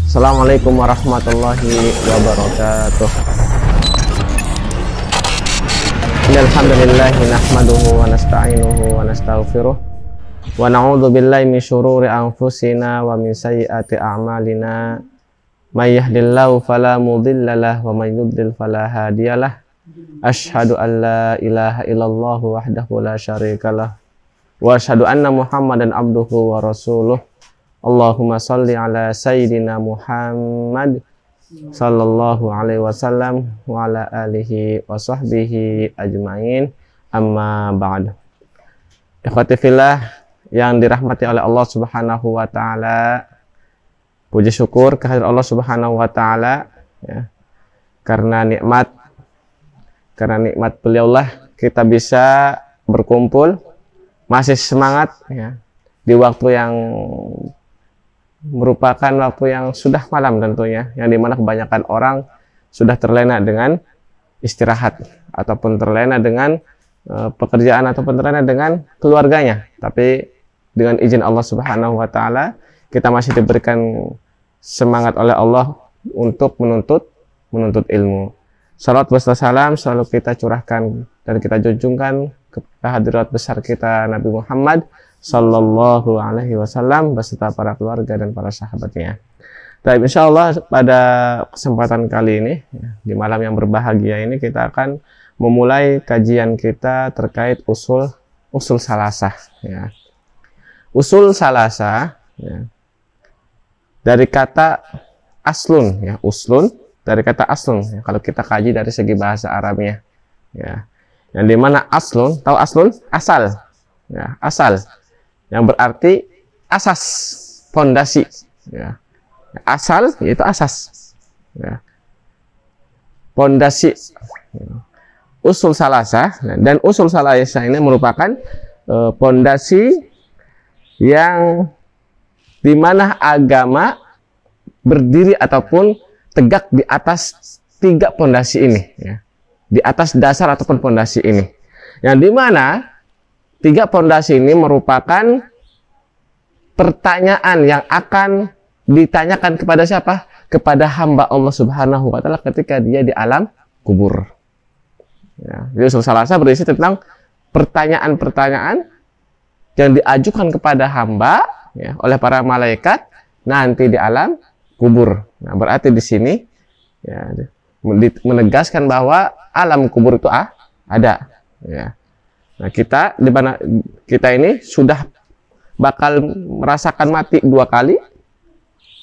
Assalamualaikum warahmatullahi wabarakatuh. Alhamdulillahi nahmaduhu wa nasta'inuhu wa nastaghfiruh wa na'udzu billahi min syururi anfusina wa min sayyiati a'malina. May yahdihillahu fala mudhillalah wa may yudlil fala hadiyalah. Asyhadu an la ilaha illallah wahdahu la syarikalah wa asyhadu anna Muhammadan abduhu wa rasuluh. Allahumma salli ala sayyidina Muhammad sallallahu alaihi wasallam wa ala alihi wa sahbihi ajmain, amma ba'd. Ikhwati fillah yang dirahmati oleh Allah Subhanahu wa taala, puji syukur kehadirat Allah Subhanahu wa taala ya. Karena nikmat beliaulah kita bisa berkumpul masih semangat ya, di waktu yang merupakan waktu yang sudah malam tentunya, yang dimana kebanyakan orang sudah terlena dengan istirahat ataupun terlena dengan pekerjaan ataupun terlena dengan keluarganya. Tapi dengan izin Allah Subhanahu wa taala kita masih diberikan semangat oleh Allah untuk menuntut ilmu. Salawat beserta salam selalu kita curahkan dan kita junjungkan kepada hadirat besar kita Nabi Muhammad sallallahu alaihi wasallam beserta para keluarga dan para sahabatnya. Baik, insyaallah pada kesempatan kali ini ya, di malam yang berbahagia ini kita akan memulai kajian kita terkait usul salasah ya. Usul salasah ya, dari kata aslun ya, uslun dari kata aslun ya, kalau kita kaji dari segi bahasa Arabnya ya. Yang dimana aslun, tahu aslun? Asal ya, asal yang berarti asas, fondasi ya. Asal yaitu asas ya. Fondasi ya. Usul salasah, dan usul salasah ini merupakan fondasi yang dimana agama berdiri ataupun tegak di atas tiga fondasi ini ya. Di atas dasar ataupun fondasi ini, yang dimana tiga fondasi ini merupakan pertanyaan yang akan ditanyakan kepada siapa? Kepada hamba Allah Subhanahu wa taala ketika dia di alam kubur. Ya, jadi usul salasah berisi tentang pertanyaan-pertanyaan yang diajukan kepada hamba ya, oleh para malaikat nanti di alam kubur. Nah, berarti di sini ya, menegaskan bahwa alam kubur itu ada ya. Nah, kita di mana kita ini sudah bakal merasakan mati 2 kali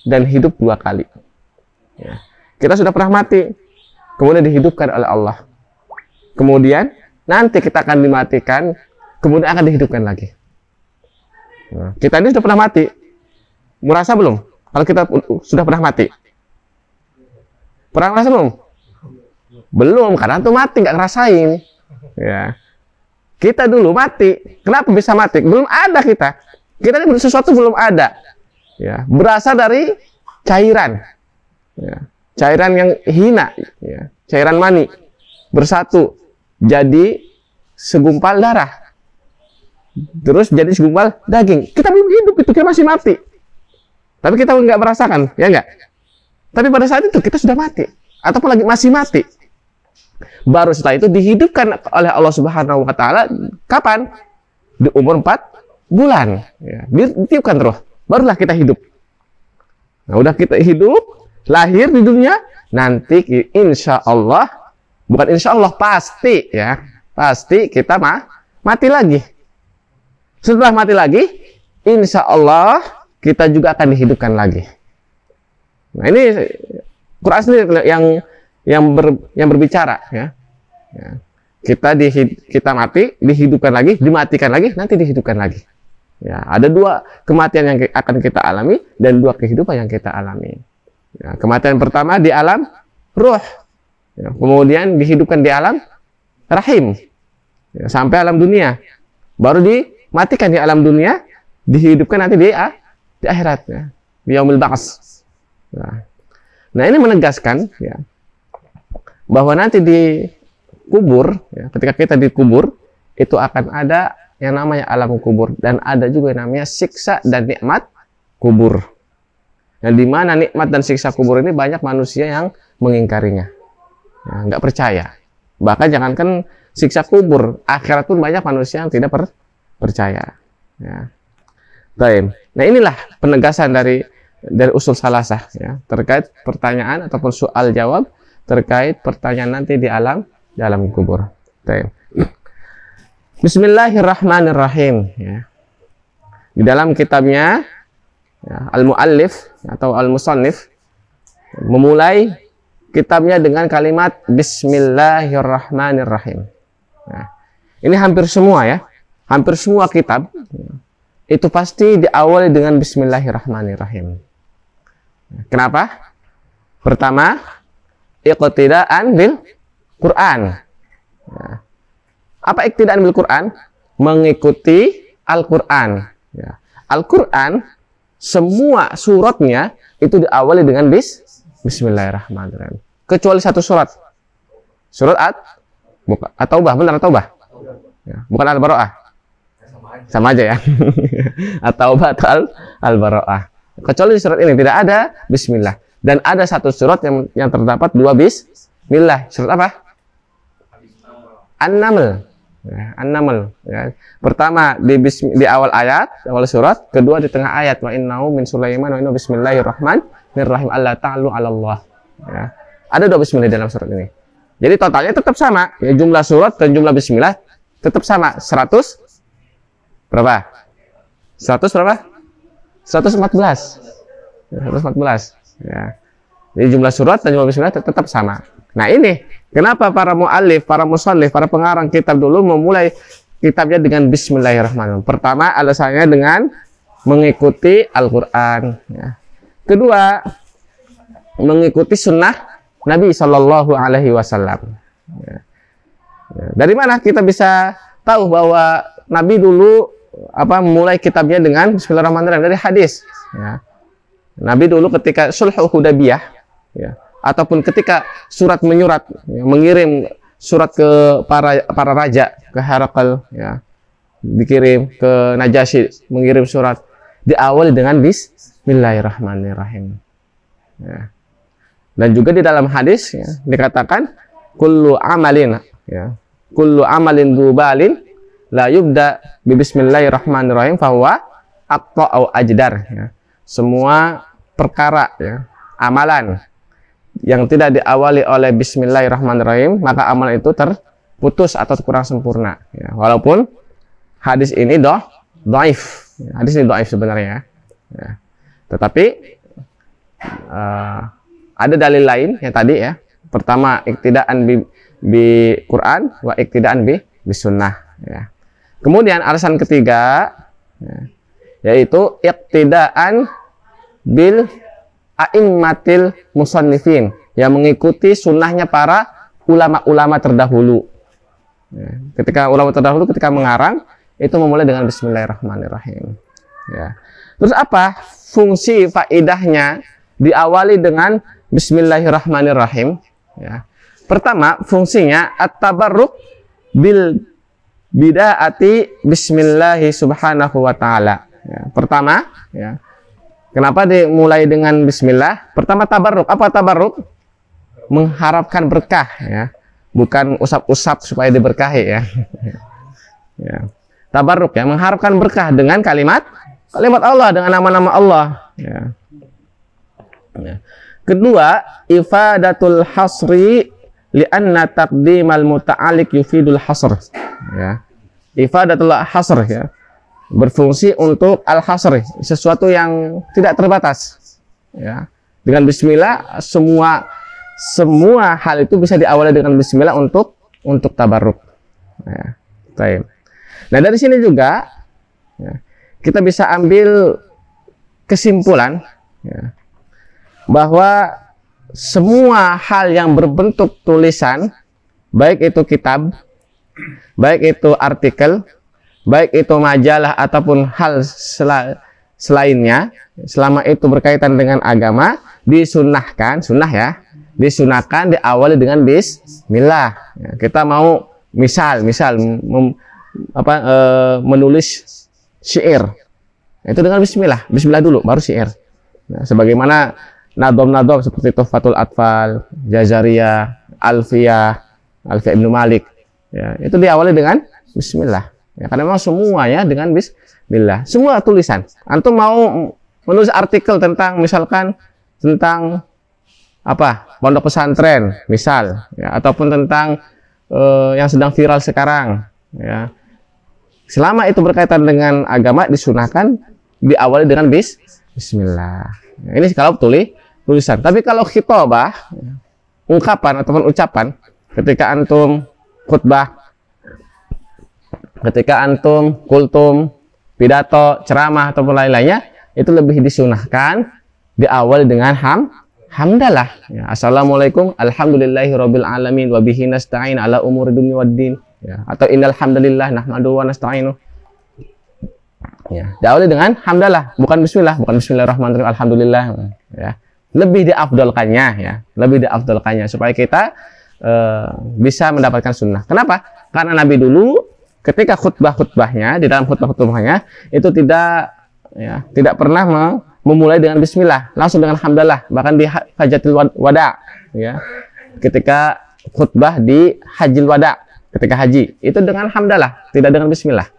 dan hidup 2 kali. Ya. Kita sudah pernah mati, kemudian dihidupkan oleh Allah. Kemudian nanti kita akan dimatikan, kemudian akan dihidupkan lagi. Nah, kita ini sudah pernah mati. Merasa belum? Kalau kita sudah pernah mati, pernah merasa belum? Belum, karena tuh mati nggak ngerasain. Ya. Kita dulu mati. Kenapa bisa mati? Belum ada kita. Kita ini sesuatu belum ada. Ya, berasal dari cairan. Ya, cairan yang hina. Ya, cairan mani. Bersatu. Jadi segumpal darah. Terus jadi segumpal daging. Kita belum hidup, itu kita masih mati. Tapi kita nggak merasakan. Ya nggak? Tapi pada saat itu kita sudah mati. Ataupun lagi masih mati. Baru setelah itu dihidupkan oleh Allah Subhanahu wa taala kapan? Di umur 4 bulan. Ya, ditiupkan terus. Barulah kita hidup. Nah, udah kita hidup, lahir di dunia, nanti insya Allah, bukan insya Allah, pasti ya, pasti kita mati lagi. Setelah mati lagi, insya Allah kita juga akan dihidupkan lagi. Nah, ini Quran sendiri yang berbicara ya. Ya. Kita mati, dihidupkan lagi, dimatikan lagi, nanti dihidupkan lagi. Ya, ada 2 kematian yang akan kita alami dan 2 kehidupan yang kita alami. Ya, kematian pertama di alam ruh, ya, kemudian dihidupkan di alam rahim ya, sampai alam dunia, baru dimatikan di alam dunia, dihidupkan nanti di akhirat ya, di yaumil ba'ts. Nah, ini menegaskan ya, bahwa nanti di kubur ya, ketika kita dikubur itu akan ada yang namanya alam kubur dan ada juga yang namanya siksa dan nikmat kubur. Nah, di mana nikmat dan siksa kubur ini banyak manusia yang mengingkarinya, ya, nggak percaya. Bahkan jangankan siksa kubur, akhirat pun banyak manusia yang tidak percaya. Ya. Baik. Nah, inilah penegasan dari usul salasah, ya, terkait pertanyaan ataupun soal jawab terkait pertanyaan nanti di alam kubur. Baik. Bismillahirrahmanirrahim. Ya. Di dalam kitabnya, ya, Al-Mu'allif atau Al-Musannif memulai kitabnya dengan kalimat Bismillahirrahmanirrahim. Nah, ini hampir semua, ya, hampir semua kitab, ya, itu pasti diawali dengan Bismillahirrahmanirrahim. Kenapa? Pertama, iqtidaan bil Quran. Ya. Apa iqtidaan bil Quran? Mengikuti Al-Quran. Ya. Al-Quran, semua suratnya itu diawali dengan Bismillahirrahmanirrahim. Kecuali satu surat. Surat At-Taubah, benar At-Taubah? Ya. Bukan Al-Bara'ah. Sama aja, ya. At-Taubah atau Al-Bara'ah. Kecuali surat ini tidak ada Bismillah. Dan ada satu surat yang terdapat dua Bismillah. Surat apa? An-Naml. Ya, An-Naml, ya. Pertama di awal ayat, awal surat, kedua di tengah ayat, wa innahu min Sulaiman wa innahu bismillahirrahmanirrahim alla ta'lu 'alallah. Ya. Ada dua bismillah dalam surat ini. Jadi totalnya tetap sama, ya, jumlah surat dan jumlah bismillah tetap sama, 100 berapa? 100 berapa? 114. Ya, 114. Ya. Jadi jumlah surat dan jumlah bismillah tetap sama. Nah, ini kenapa para mu'allif, para musannif, para pengarang kitab dulu memulai kitabnya dengan Bismillahirrahmanirrahim. Pertama, alasannya dengan mengikuti Al-Quran. Ya. Kedua, mengikuti sunnah Nabi Shallallahu Alaihi Wasallam. Ya. Ya. Dari mana kita bisa tahu bahwa Nabi dulu memulai kitabnya dengan Bismillahirrahmanirrahim? Dari hadis. Ya. Nabi dulu ketika Sulhul Hudaybiyah, ya, ataupun ketika surat menyurat, ya, mengirim surat ke para raja, ke Herakl, ya, dikirim ke Najasyi, mengirim surat, diawali dengan Bismillahirrahmanirrahim. Ya. Dan juga di dalam hadis, ya, dikatakan kullu amalin, ya, kullu amalin dubalin la yubda bi Bismillahirrahmanirrahim fahuwa aqta au ajdar. Ya. Semua perkara, ya, amalan yang tidak diawali oleh Bismillahirrahmanirrahim, maka amalan itu terputus atau kurang sempurna. Ya. Walaupun hadis ini dhaif, hadis ini dhaif sebenarnya. Ya. Tetapi ada dalil lain yang tadi, ya. Pertama, iktidaan bi Quran, wa iktidaan bi sunnah. Ya. Kemudian alasan ketiga, ya, yaitu iktidaan bil a'immatil musannifin, yang mengikuti sunnahnya para ulama-ulama terdahulu. Ya. Ketika ulama terdahulu ketika mengarang itu memulai dengan Bismillahirrahmanirrahim. Ya. Terus apa fungsi faedahnya diawali dengan Bismillahirrahmanirrahim? Ya. Pertama, fungsinya at-tabarruk bil bidaati Bismillahi subhanahu wa ta'ala. Ya. Pertama, ya, kenapa dimulai dengan Bismillah? Pertama, tabarruk. Apa tabarruk? Mengharapkan berkah, ya, bukan usap-usap supaya diberkahi, ya. Ya. Tabarruk, ya, mengharapkan berkah dengan kalimat Allah, dengan nama-nama Allah. Ya. Ya. Kedua, ifadatul hasri li'anna taqdimal muta'alliq yufidul hasr. Ya. Ifadatul hasr, ya, berfungsi untuk al-hasr, sesuatu yang tidak terbatas. Ya. Dengan Bismillah semua hal itu bisa diawali dengan Bismillah untuk tabarruk. Ya. Baik. Nah, dari sini juga, ya, kita bisa ambil kesimpulan, ya, bahwa semua hal yang berbentuk tulisan, baik itu kitab, baik itu artikel, baik itu majalah ataupun hal selainnya, selama itu berkaitan dengan agama, disunahkan, disunahkan diawali dengan Bismillah. Ya, kita mau menulis syair, itu dengan Bismillah dulu, baru syair. Nah, sebagaimana nadom-nadom seperti Tuhfatul Atfal, Jazariyah, Alfiyah Ibnu Malik, ya, itu diawali dengan Bismillah. Ya, karena memang semuanya dengan Bismillah. Semua tulisan. Antum mau menulis artikel tentang misalkan tentang apa, pondok pesantren, misal, ya, ataupun tentang yang sedang viral sekarang, ya. Selama itu berkaitan dengan agama, disunahkan diawali dengan Bismillah. Ya, ini kalau tulisan. Tapi kalau khitobah, ya, ungkapan ataupun ucapan, ketika antum khutbah, ketika antum kultum, pidato, ceramah ataupun lain-lainnya, itu lebih disunahkan diawali dengan hamdalah. Ya, assalamualaikum, alhamdulillahirabbil alamin, wa bihi nasta'in ala umuri dunya waddin. Ya, atau innal hamdalillah nahmaduhu wa nasta'inu. Ya, diawali dengan hamdalah, bukan bismillah, bukan bismillahirrahmanirrahim, alhamdulillah. Ya, lebih diafdalkannya, ya, lebih diafdalkannya supaya kita bisa mendapatkan sunnah. Kenapa? Karena Nabi dulu ketika khutbahnya, di dalam khutbahnya itu tidak pernah memulai dengan bismillah, langsung dengan hamdalah. Bahkan di hajatul wada, ya, ketika khutbah di hajil wada, ketika haji, itu dengan hamdalah, tidak dengan bismillah.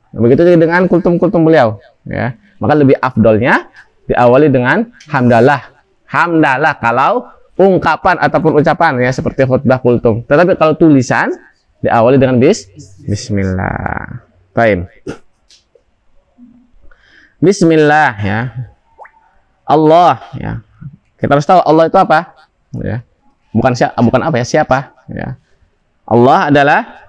Begitu juga dengan kultum-kultum beliau, ya. Maka lebih afdolnya diawali dengan hamdalah. Hamdalah kalau ungkapan ataupun ucapan, ya, seperti khutbah kultum. Tetapi kalau tulisan diawali dengan bismillah. Baik. Bismillah, ya. Allah, ya. Kita harus tahu Allah itu apa, ya. Bukan apa, ya, siapa, ya. Allah adalah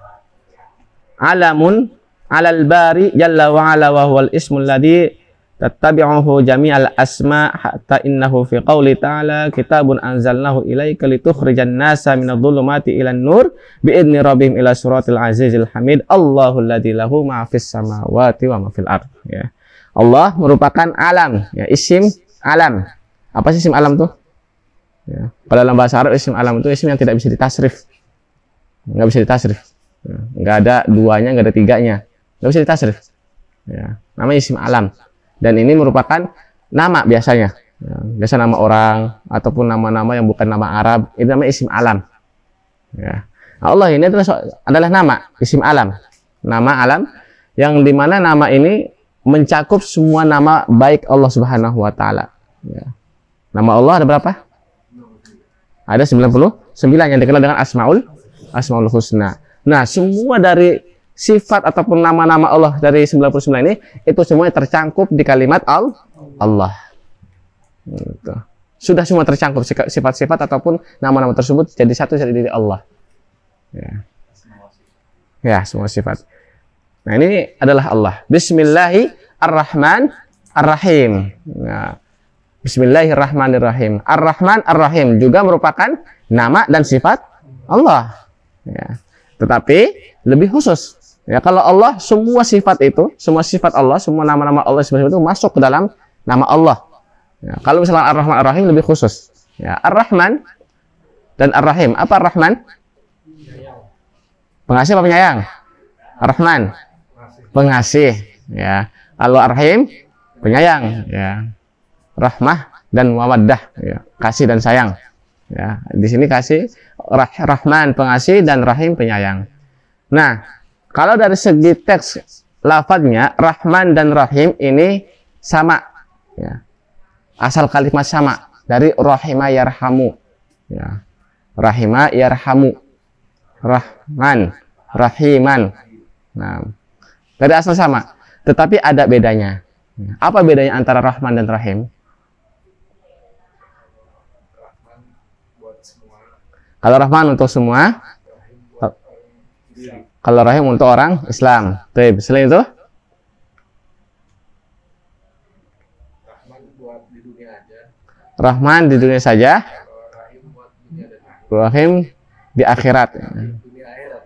alamun alal bari jalla wa ala wa huwal ismul ladzi tattabi'uhu jami'al asma hatta innahu fi qouli ta'ala kitabun anzalnahu ilaika litukhrijan nasa minadh-dhulumati ilan nur bi'idni rabbihim ila siratil azizil hamid Allahul ladzi lahu ma fis samawati wa ma fil ardh, ya. Allah merupakan alam, ya, isim alam. Apa sih isim alam tuh? Ya. Pada dalam bahasa Arab isim alam itu isim yang tidak bisa ditasrif. Nggak bisa ditasrif, ya. Nggak ada duanya, nggak ada tiganya, nggak bisa ditasrif, ya. Namanya isim alam, dan ini merupakan nama biasanya, ya. Biasa nama orang ataupun nama-nama yang bukan nama Arab, itu namanya isim alam, ya. Allah ini adalah nama isim alam, nama alam yang dimana nama ini mencakup semua nama baik Allah Subhanahu Wa Taala, ya. Nama Allah ada berapa? Ada 99 yang dikenal dengan Asmaul Husna. Nah, semua dari sifat ataupun nama-nama Allah dari 99 ini, itu semuanya tercangkup di kalimat Allah. Gitu. Sudah semua tercangkup sifat-sifat ataupun nama-nama tersebut jadi satu dari Allah. Ya. Ya, semua sifat. Nah, ini adalah Allah. Bismillahirrahmanirrahim. Nah, Bismillahirrahmanirrahim. Ar-Rahman Ar-Rahim juga merupakan nama dan sifat Allah. Ya. Tetapi lebih khusus, ya, kalau Allah semua sifat itu, semua sifat Allah, semua nama-nama Allah itu masuk ke dalam nama Allah, ya. Kalau misalnya Ar-Rahman Ar-Rahim lebih khusus, ya. Ar-Rahman dan Ar-Rahim. Apa Ar-Rahman? Pengasih apa penyayang? Ar-Rahman pengasih, ya. Kalau Ar-Rahim penyayang, ya. Rahmah dan mawaddah, ya. Kasih dan sayang. Ya, di sini kasih, Rahman pengasih dan Rahim penyayang. Nah, kalau dari segi teks lafadznya Rahman dan Rahim ini sama, ya. Asal kalimat sama dari rahima yarhamu, ya. Rahima yarhamu, Rahman, Rahiman. Nah, dari asal sama, tetapi ada bedanya. Apa bedanya antara Rahman dan Rahim? Kalau Rahman untuk semua, kalau Rahim untuk orang Islam. Baik, selain itu? Rahman di dunia saja. Rahim di akhirat.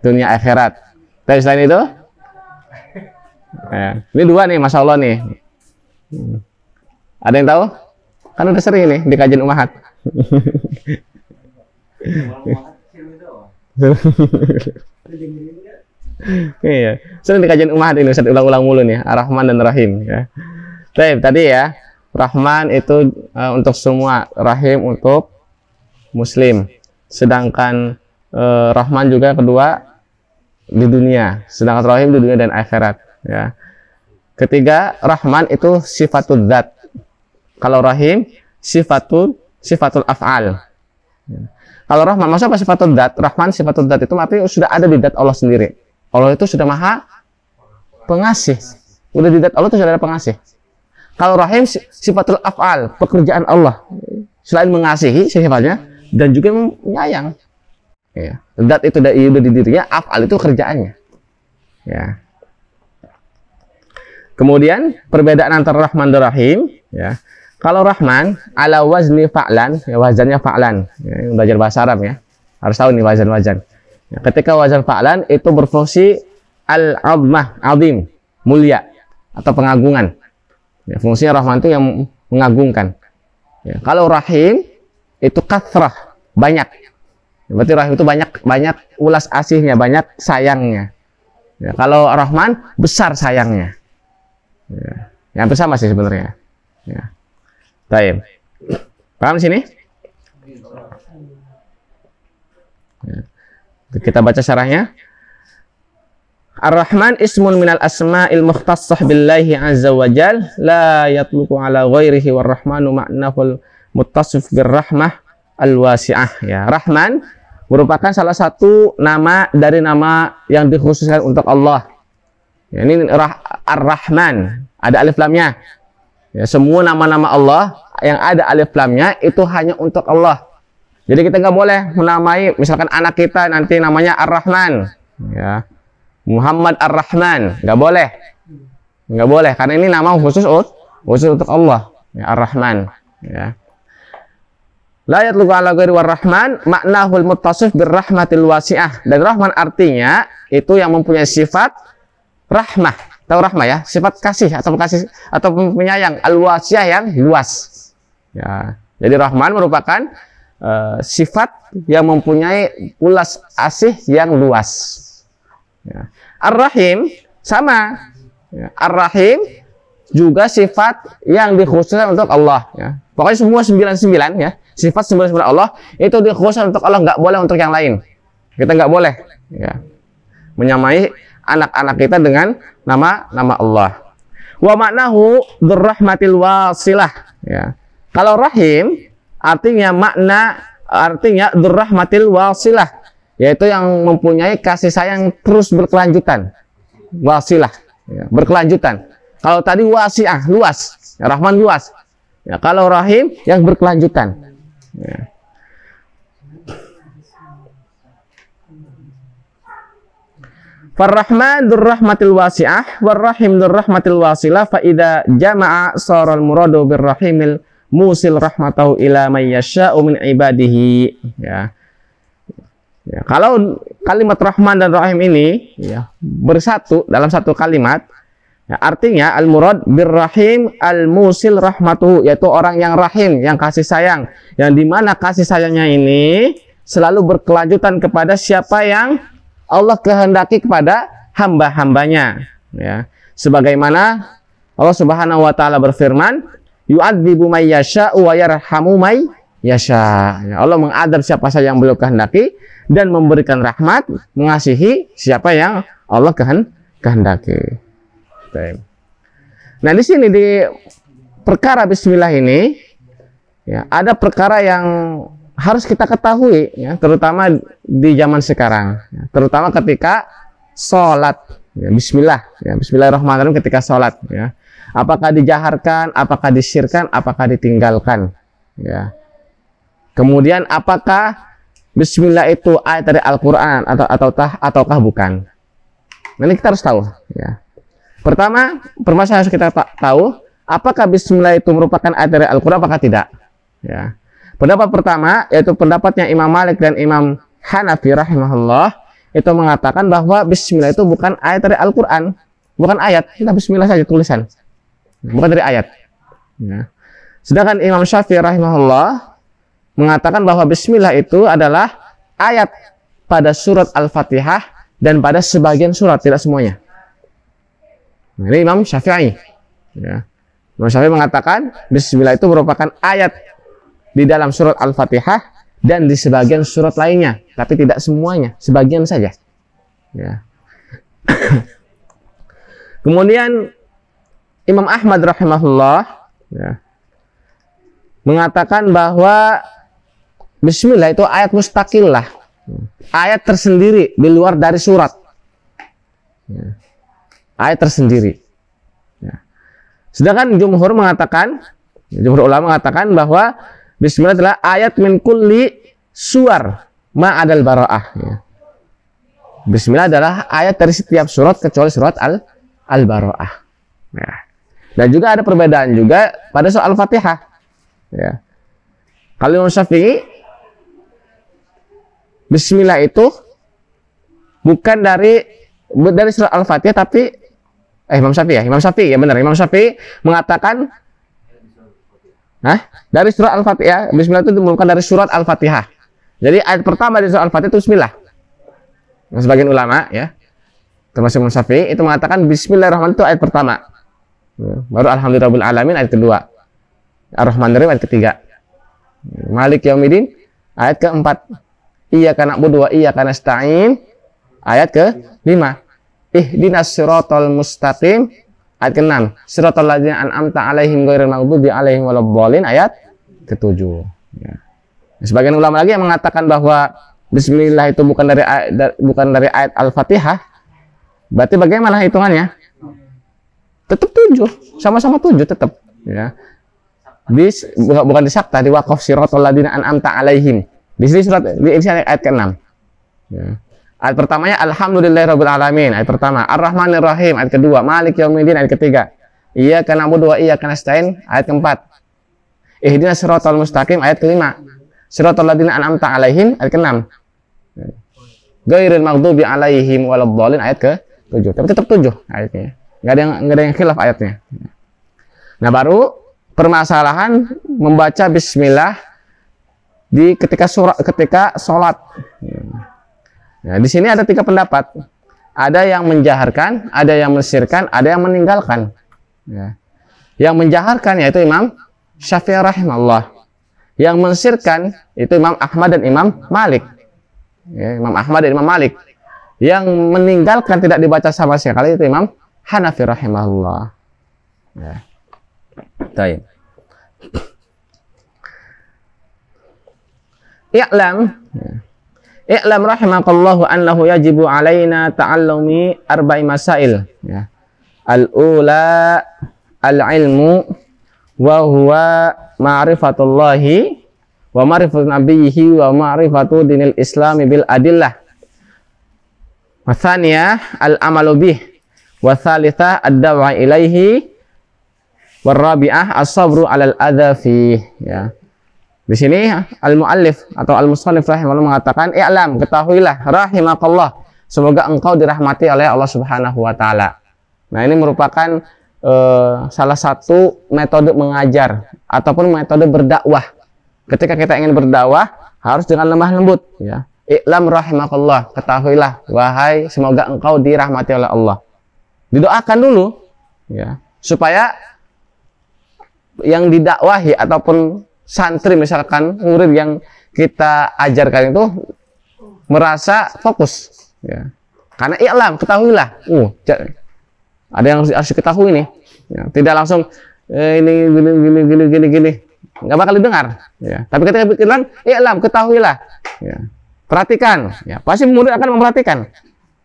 Dunia akhirat. Tapi selain itu? Ya, ini dua nih, Masya Allah nih. Ada yang tahu? Kan udah sering nih di kajian Ummahat. Iya, sering di kajian Ummahat ini Ustaz ulang-ulang mulu nih, Ar-Rahman dan Rahim, ya. Baik, tadi ya, Rahman itu untuk semua, Rahim untuk Muslim. Sedangkan Rahman juga kedua di dunia, sedangkan Rahim di dunia dan akhirat. Ya. Ketiga, Rahman itu sifatul dzat. Kalau Rahim sifatul af'al. Ya. Kalau Rahman, maksudnya apa sifatul dzat? Rahman sifatul dzat itu artinya sudah ada di dzat Allah sendiri. Allah itu sudah maha pengasih. Udah di dzat Allah itu sudah ada pengasih. Kalau Rahim sifatul af'al, pekerjaan Allah. Selain mengasihi sifatnya dan juga menyayang. Ya. Dzat itu udah di dirinya, af'al itu kerjaannya. Ya. Kemudian perbedaan antara Rahman dan Rahim, ya. Kalau Rahman ala wazni fa'lan, ya, wazannya fa'lan. Ya, belajar bahasa Arab ya. Harus tahu nih wazan-wazan. Ya, ketika wazan fa'lan itu berfungsi al-'azmah, azim, mulia atau pengagungan. Ya, fungsinya Rahman itu yang mengagungkan. Ya, kalau Rahim itu kathrah, banyak. Ya, berarti Rahim itu banyak ulas asihnya, banyak sayangnya. Ya, kalau Rahman besar sayangnya. Ya, yang hampir sama sih sebenarnya. Ya. Baik. Paham sini? Ya. Kita baca syarahnya. Ar-Rahman ismun minal asma'il mukhtassah billahi azza wa jal la yatluqu ala ghairihi war-Rahmanu ma'nahul muttasif birrahmah al-wasi'ah. Ya, Rahman merupakan salah satu nama dari nama yang dikhususkan untuk Allah. Ya, ini Ar-Rahman, ada alif lamnya. Ya, semua nama-nama Allah yang ada alif lamnya itu hanya untuk Allah. Jadi kita nggak boleh menamai misalkan anak kita nanti namanya Ar-Rahman, ya, Muhammad Ar-Rahman, nggak boleh, karena ini nama khusus untuk Allah, ya, Ar-Rahman. Ya. La yatluqu ala ghairi war-Rahman ma'nahul muttasif birrahmatil wasi'ah. Dan Rahman artinya itu yang mempunyai sifat rahmah. Tahu rahmah ya? Sifat kasih atau penyayang, al-wasi'ah yang luas. Ya. Jadi Rahman merupakan sifat yang mempunyai ulas asih yang luas. Ya. Ar-Rahim sama. Ya. Ar-Rahim juga sifat yang dikhususkan untuk Allah. Ya. Pokoknya semua 99 ya. Sifat 99 Allah itu dikhususkan untuk Allah, nggak boleh untuk yang lain. Kita nggak boleh ya, menyamai anak-anak kita dengan nama Allah. Wa maknahu dzurrahmatil wasilah. Ya. Kalau Rahim artinya dzurrahmatil wasilah, yaitu yang mempunyai kasih sayang terus berkelanjutan. Wasilah, ya, berkelanjutan. Kalau tadi wasi'ah, luas, ya, Rahman luas. Ya, kalau Rahim yang berkelanjutan. Ya. Farrahman dzurrahmatil wasi'ah warrahim dzurrahmatil wasilah fa idza jama'a saral muradu birrahimil musil rahmatahu ila may yasha'u min ibadihi. Ya. Ya, kalau kalimat Rahman dan Rahim ini ya, bersatu dalam satu kalimat, ya, artinya al-murad birrahim al-musil rahmatuhu, yaitu orang yang rahim, yang kasih sayang, yang dimana kasih sayangnya ini selalu berkelanjutan kepada siapa yang Allah kehendaki kepada hamba-hambanya. Ya. Sebagaimana Allah Subhanahu wa taala berfirman, yu'adzibu may yasha'u wa yarhamu may yasha. Ya, Allah mengadab siapa saja yang beliau kehendaki dan memberikan rahmat, mengasihi siapa yang Allah kehendaki. Nah, di sini di perkara bismillah ini ya, ada perkara yang harus kita ketahui ya, terutama di zaman sekarang ya, terutama ketika sholat ya, bismillah ya, bismillahirrahmanirrahim ketika sholat ya. Apakah dijaharkan, apakah disirkan, apakah ditinggalkan ya. Kemudian apakah bismillah itu ayat dari Al-Qur'an ataukah bukan. Nah, ini kita harus tahu ya. Pertama, permasalahan harus kita tahu apakah bismillah itu merupakan ayat dari Al-Qur'an apakah tidak ya. Pendapat pertama yaitu pendapatnya Imam Malik dan Imam Hanafi rahimahullah, itu mengatakan bahwa bismillah itu bukan ayat dari Al-Qur'an, bukan ayat, kita bismillah saja tulisan, bukan dari ayat ya. Sedangkan Imam Syafi'i rahimahullah mengatakan bahwa bismillah itu adalah ayat pada surat Al-Fatihah dan pada sebagian surat, tidak semuanya. Nah, ini Imam Syafi'i ya. Imam Syafi'i mengatakan bismillah itu merupakan ayat di dalam surat Al-Fatihah dan di sebagian surat lainnya, tapi tidak semuanya, sebagian saja. Ya. Kemudian Imam Ahmad rahimahullah ya, mengatakan bahwa bismillah itu ayat mustaqillah, ayat tersendiri di luar dari surat. Ya. Ayat tersendiri. Ya. Sedangkan jumhur mengatakan, jumhur ulama mengatakan bahwa bismillah adalah ayat min kulli suwar ma'adal bara'ah. Ya. Bismillah adalah ayat dari setiap surat kecuali surat Al-Bara'ah. Ya. Dan juga ada perbedaan juga pada soal Al-Fatihah. Ya. Kalau Imam Syafi'i, bismillah itu bukan dari surat Al-Fatihah, tapi Imam Syafi'i ya benar. Imam Syafi'i mengatakan dari surat Al-Fatihah, bismillah itu bukan dari surat Al-Fatihah. Jadi ayat pertama di surat Al-Fatihah itu bismillah. Nah, sebagian ulama ya, termasuk Imam Syafi'i itu mengatakan bismillahirrahmanirrahim itu ayat pertama. Baru alhamdulillahirabbil alamin ayat kedua. Ar-Rahmanir-Rahim ayat ketiga. Malik Yaumiddin ayat keempat. Iyyaka na'budu wa iyyaka nasta'in ayat ke-5. Ihdinas siratal mustaqim ayat ke-6. Siratal ladzina an'amta 'alaihim ghairil maghdubi 'alaihim waladdallin ayat ke-7. Ya. Sebagian ulama lagi yang mengatakan bahwa bismillah itu bukan dari ayat Al-Fatihah. Berarti bagaimana hitungannya? Tetap 7, sama-sama 7 tetap, ya. Bukan di sakta, di waqaf siratal ladzina an'amta 'alaihim. Di sini ayat ke-6. Ya. Ayat pertamanya alhamdulillahirabbil alamin, ayat pertama. Ar-Rahmanir-Rahim ayat kedua. Malik Yaumiddin ayat ketiga. Iyyaka na'budu wa iyyaka nasta'in ayat keempat. Ihdinas siratal mustaqim ayat kelima. Siratal ladzina an'amta 'alaihim ayat ke-6. Ghairil maghdubi 'alaihim waladdallin ayat ke-7. Tapi tetap 7 ayatnya. Enggak ada yang khilaf ayatnya. Nah, baru permasalahan membaca bismillah ketika sholat. Nah, di sini ada 3 pendapat. Ada yang menjaharkan, ada yang mensirkan, ada yang meninggalkan. Ya. Yang menjaharkan yaitu Imam Syafi'i rahimahullah. Yang mensirkan itu Imam Ahmad dan Imam Malik. Ya, Imam Ahmad dan Imam Malik. Yang meninggalkan tidak dibaca sama sekali itu Imam Hanafi rahimahullah. Ya. Baik. I'lam rahimakallahu annahu yajibu alaina ta'allumi arba'i masail. Ya. Al-ula al-ilmu wa huwa ma'rifatullahi wa ma'rifatu nabiyhi wa ma'rifatu dinil islami bil adillah. Wa thaniyah al-amalu bih. Wa thalithah ad-daw'a ilaihi. Wa rabi'ah as-sabru 'alal adza fih. Ya. Di sini al-muallif atau al-musannif rahimahullah mengatakan, "I'lam, ketahuilah rahimakallah, semoga engkau dirahmati oleh Allah Subhanahu wa taala." Nah, ini merupakan salah satu metode mengajar ataupun metode berdakwah. Ketika kita ingin berdakwah harus dengan lemah lembut, ya. I'lam rahimakallah, ketahuilah wahai semoga engkau dirahmati oleh Allah. Didoakan dulu, ya, supaya yang didakwahi ataupun santri misalkan murid yang kita ajarkan itu merasa fokus, ya. Karena i'lam, ketahuilah, ada yang harus diketahui nih, ya. Tidak langsung ini gini, nggak bakal didengar, ya. Tapi ketika bilang i'lam, ketahuilah, ya. Perhatikan, ya. Pasti murid akan memperhatikan,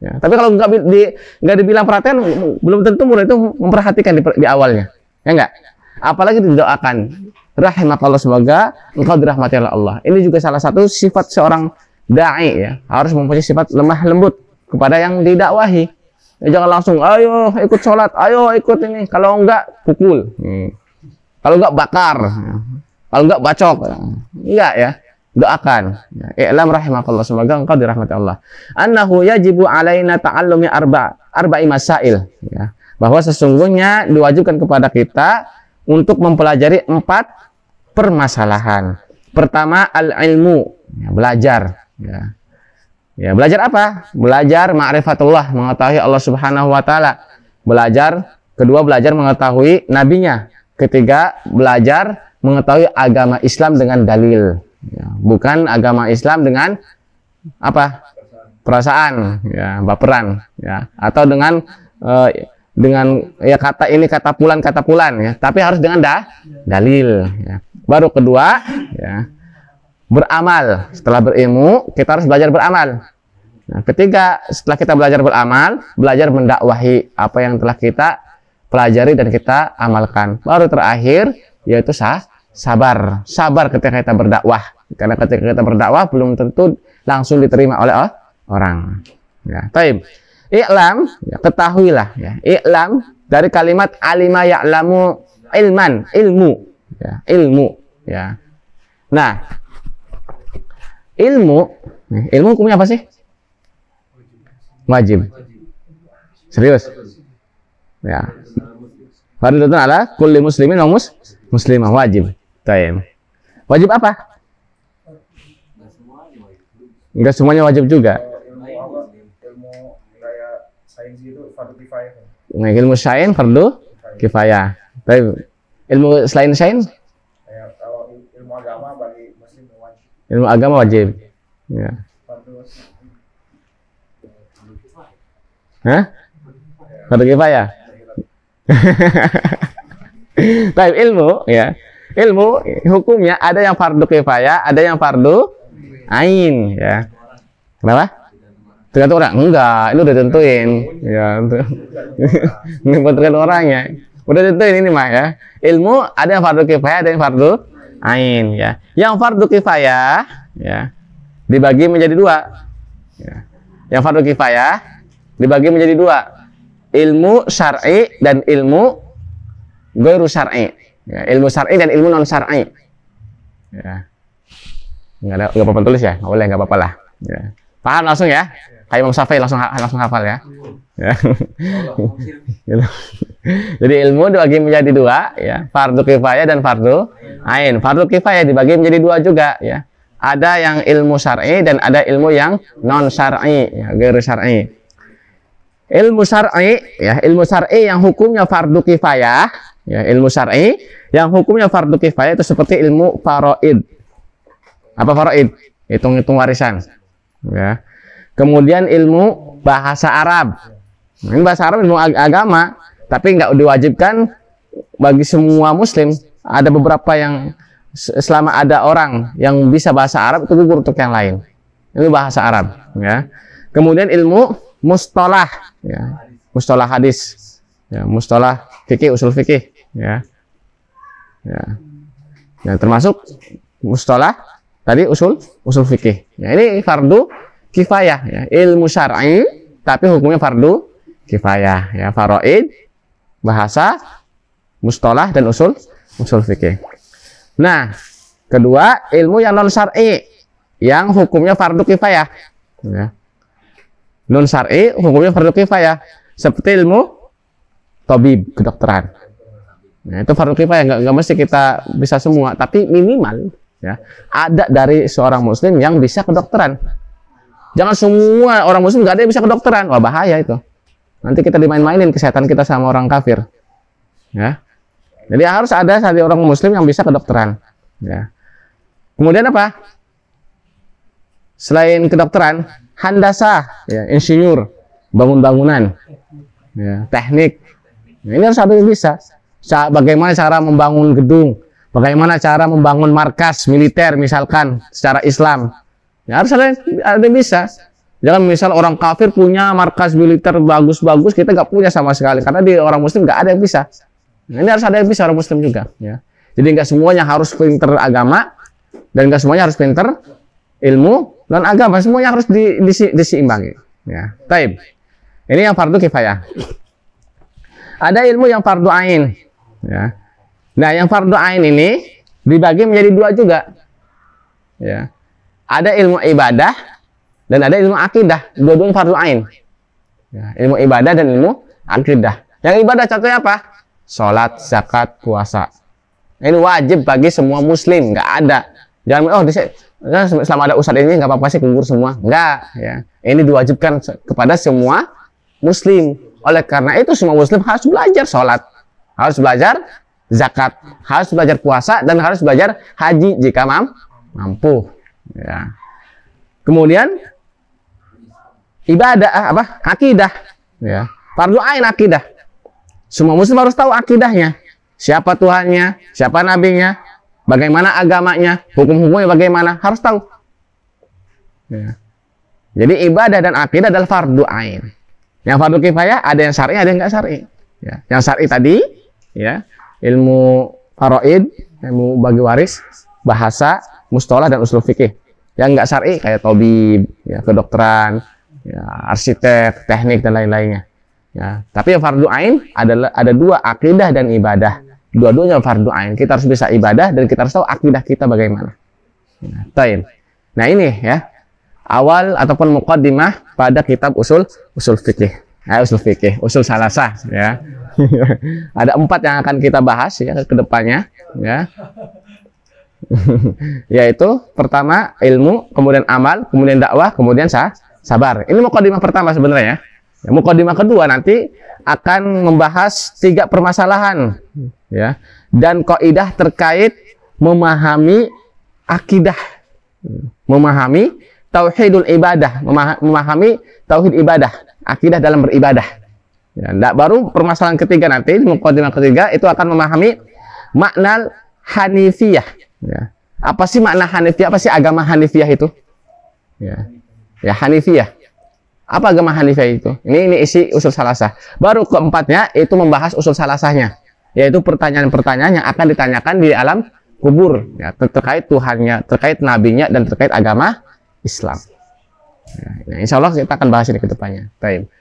ya. Tapi kalau nggak dibilang perhatian, belum tentu murid itu memperhatikan di awalnya, ya enggak. Apalagi didoakan, rahimakallah, semoga engkau dirahmati oleh Allah. Ini juga salah satu sifat seorang dai, ya, harus mempunyai sifat lemah lembut kepada yang didakwahi. Ya, jangan langsung ayo ikut sholat, ayo ikut ini, kalau enggak pukul, kalau enggak bakar, kalau enggak bacok, enggak, ya. Doakan, ya. I'lam rahimakallah, semoga engkau dirahmati Allah. Annahu yajibu alaina ta'allumi arba'i masail, ya. Bahwa sesungguhnya diwajibkan kepada kita untuk mempelajari 4 permasalahan. Pertama, al-ilmu, ya, belajar, ya. Ya, belajar apa? Belajar ma'rifatullah, mengetahui Allah Subhanahu wa taala. Kedua, belajar mengetahui nabinya. ketiga, belajar mengetahui agama Islam dengan dalil. Ya, bukan agama Islam dengan apa? Perasaan, ya, baperan, ya, atau dengan ya kata ini kata pulan ya, tapi harus dengan dalil. Ya. Baru kedua, ya, beramal. Setelah berilmu, kita harus belajar beramal. Nah, ketiga, setelah kita belajar beramal, belajar mendakwahi apa yang telah kita pelajari dan kita amalkan. Baru terakhir, yaitu sabar. Sabar ketika kita berdakwah. Karena ketika kita berdakwah belum tentu langsung diterima oleh orang. Ya, taib. I'lam, ya, ketahuilah, ya. I'lam dari kalimat alima ya'lamu ilman, ilmu, ya, ilmu, ya. Nah, ilmu hukumnya apa sih? Wajib. Serius? Ya. Fardhatun ala kulli muslimin wa muslimah, wajib. Taib. Wajib apa? Enggak semuanya wajib juga. Nah, ilmu sains fardu kifayah. Tapi ilmu selain sains? Kalau ilmu agama bagi muslim wajib. Ilmu agama wajib. Ya. Hah? Fardu kifayah. Tapi ilmu, ya. Ilmu hukumnya ada yang fardu kifayah, ada yang fardu ain, ya. Kenapa? Tergantung orang. Enggak, ini udah tentuin. Ya, ini tergantung orangnya. Udah tentuin ini mah, ya. Ilmu ada yang fardu kifayah, ada yang fardu ain, ya. Yang fardu kifayah, ya, dibagi menjadi dua. Ya. Yang fardu kifayah dibagi menjadi dua. Ilmu syar'i dan ilmu ghairu syar'i. Ya, ilmu syar'i dan ilmu non syar'i. Ya. Enggak apa-apa tulis ya? Enggak boleh, enggak apa-apa lah. Ya. Paham langsung ya? Kayak Imam Syafi'i langsung hafal ya. Ya. Jadi ilmu dibagi menjadi dua, ya, fardu kifayah dan fardu ain. Fardu kifayah dibagi menjadi dua juga, ya. Ada yang ilmu syar'i dan ada ilmu yang non syar'i, ya, ghairu syar'i. Ilmu syar'i, ya, ilmu syar'i yang hukumnya fardu kifayah, ya, ilmu syar'i yang hukumnya fardu kifayah itu seperti ilmu faraid. Apa faraid? Hitung-hitung warisan, ya. Kemudian ilmu bahasa Arab. Ini bahasa Arab ilmu agama, tapi nggak diwajibkan bagi semua muslim. Ada beberapa yang selama ada orang yang bisa bahasa Arab itu gugur untuk yang lain. Ini bahasa Arab, ya. Kemudian ilmu mustalah, ya. Mustalah hadis, ya, mustalah fikih, usul fikih, ya. Ya. Ya, termasuk mustalah tadi usul fikih. Ya, ini fardu kifayah, ya, ilmu syar'i tapi hukumnya fardu kifayah, ya, faraid, bahasa, mustalah dan usul fikih. Nah, kedua ilmu yang non syar'i yang hukumnya fardu kifayah, ya. Non syar'i hukumnya fardu kifayah seperti ilmu tabib, kedokteran. Nah, itu fardu kifayah, nggak mesti kita bisa semua, tapi minimal, ya, ada dari seorang muslim yang bisa kedokteran. Jangan semua orang muslim nggak ada yang bisa kedokteran. Wah, bahaya itu. Nanti kita dimain-mainin kesehatan kita sama orang kafir. Ya. Jadi harus ada satu orang muslim yang bisa kedokteran. Ya. Kemudian apa? Selain kedokteran, handasah, ya, insinyur, bangun-bangunan, ya, teknik. Nah, ini harus ada yang bisa. Bagaimana cara membangun gedung? Bagaimana cara membangun markas militer misalkan secara Islam? Ya, harus ada yang bisa. Jangan misal orang kafir punya markas militer bagus-bagus, kita nggak punya sama sekali. Karena di orang muslim nggak ada yang bisa. Nah, ini harus ada yang bisa orang muslim juga. Ya. Jadi nggak semuanya harus pinter agama, dan nggak semuanya harus pinter ilmu dan agama. Semuanya harus diseimbangi. Ya. Taib. Ini yang fardu kifayah. Ada ilmu yang fardu ain. Ya. Nah, yang fardu ain ini dibagi menjadi dua juga. Ya. Ada ilmu ibadah dan ada ilmu akidah. Dua-duanya fardu ain. Ya, ilmu ibadah dan ilmu akidah. Yang ibadah contohnya apa? Sholat, zakat, puasa. Ini wajib bagi semua muslim. Nggak ada. Jangan, selama ada ustadz ini nggak apa-apa sih gugur semua. Nggak. Ya. Ini diwajibkan kepada semua muslim. Oleh karena itu semua muslim harus belajar sholat. Harus belajar zakat, harus belajar puasa, dan harus belajar haji jika mampu. Ya. Kemudian ibadah akidah. Ya. Fardu ain akidah. Semua muslim harus tahu akidahnya. Siapa Tuhannya, siapa nabinya, bagaimana agamanya, hukum-hukumnya bagaimana, harus tahu. Ya. Jadi ibadah dan akidah adalah fardu ain. Yang fardu kifayah ada yang syar'i, ada yang nggak syar'i. Ya. Yang syar'i tadi, ya, ilmu faraid, ilmu bagi waris, bahasa, mustalah dan usul fikih. Yang nggak syar'i kayak tabib, ya, kedokteran, ya, arsitek, teknik dan lain-lainnya. Ya. Tapi yang fardu ain adalah ada dua, akidah dan ibadah. Dua-duanya fardu ain. Kita harus bisa ibadah dan kita harus tahu akidah kita bagaimana. Nah ini ya awal ataupun muqaddimah pada kitab usul fikih. Usul salasah ya. Ada 4 yang akan kita bahas ya ke depannya ya. Yaitu pertama ilmu, kemudian amal, kemudian dakwah, kemudian sabar. Ini muqaddimah pertama sebenarnya ya. Muqaddimah kedua nanti akan membahas 3 permasalahan ya dan kaidah terkait memahami akidah, memahami tauhidul ibadah, memahami tauhid ibadah, akidah dalam beribadah. Ya, baru permasalahan ketiga nanti, muqaddimah ketiga itu akan memahami makna Hanifiyah. Ya. Apa sih makna Hanifiyah? Apa sih agama Hanifiyah itu? Ya, Hanifiyah. Apa agama Hanifiyah itu? Ini isi usul salasah. Baru keempatnya itu membahas usul salasahnya, yaitu pertanyaan-pertanyaan yang akan ditanyakan di alam kubur ya, terkait Tuhannya, terkait nabinya, dan terkait agama Islam. Ya, insya Allah kita akan bahas ini ke depannya. Baik.